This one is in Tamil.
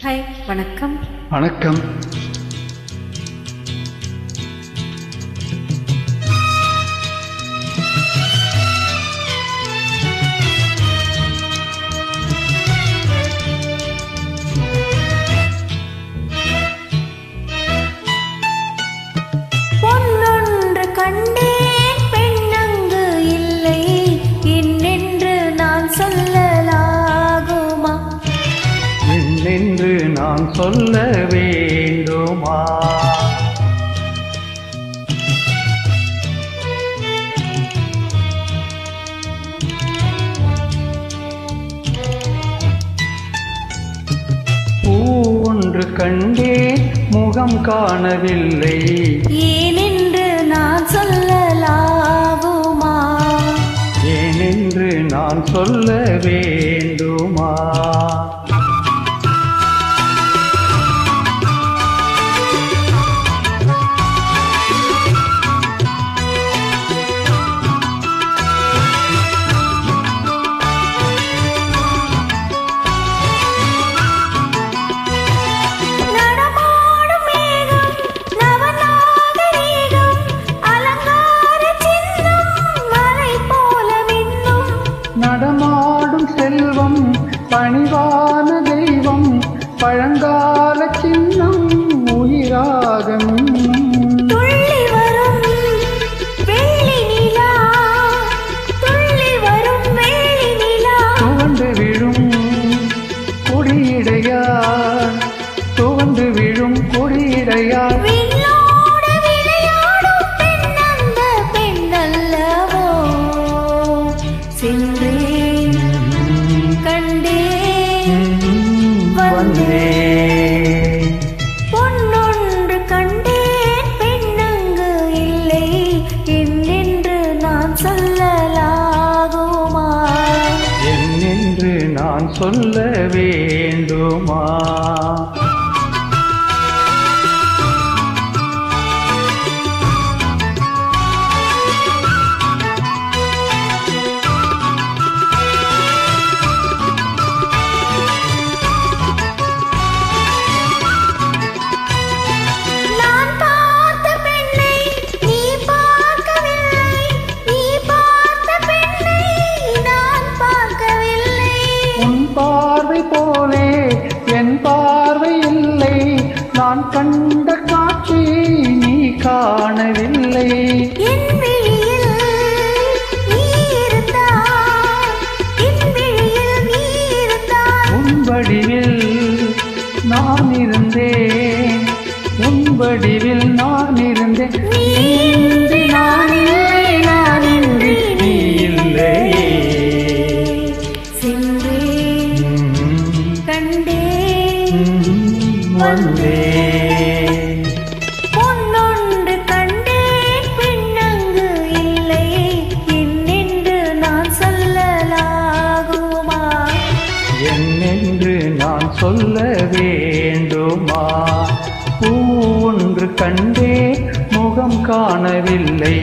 ஹாய், வணக்கம். வணக்கம். பொன்னொன்று கண்டேன், பெண்ணங்கு இல்லை, என்னென்று நான் சொல்லலாகுமா? என்னென்று நான் சொல்ல வேண்டுமா? பூ ஒன்று கண்டேன், முகம் காணவில்லை, ஏனென்று நான் சொல்லலாகுமா? ஏனென்று நான் சொல்ல வேண்டுமா? நடமாடும் மேகம், நவநாகரீகம், அலங்கார சின்னம், மலை போல மின்னும். நடமாடும் செல்வம், பணிவான தெய்வம், பழங்கால சின்னம், உயிராகம். துள்ளி வரும் வெள்ளி நிலா, துள்ளி வரும் வெள்ளி நிலா, துவண்டு விழும் கொடியிடையார், துவண்டு விழும் கொடியிடையார். விண்ணோடு விளையாடும் பெண், அந்த பெண்ணல்லவோ? சென்றேன், கண்டேன், வந்தேன். பொன்னொன்று கண்டேன், பெண்ணங்கு இல்லை, என்னென்று நான் சொல்லலாகுமா? என்னென்று நான் சொல்ல வேண்டுமா? நான் பார்த்த பெண்ணை நீ பார்க்கவில்லை, நீ பார்த்த பெண்ணை நான் பார்க்கவில்லை. உன் பார்வை போலே என் பார்வை இல்லை, நான் கண்ட காட்சி நீ காணவில்லை. என் விழியில் நீ இருந்தாய், என் விழியில் நீ இருந்தாய். உன் வடிவில் நான் இருந்தேன், உன் வடிவில் நான் இருந்தேன். நீ இன்றி நான் இல்லை, நான் இன்றி நீ இல்லை. சென்றேன், கண்டேன், வந்தேன். பொன்னொன்று கண்டேன், பெண்ணங்கு இல்லை, என்னென்று நான் சொல்லலாகுமா? என்னென்று நான் சொல்ல வேண்டுமா? பூ ஒன்று கண்டே, முகம் காணவில்லை,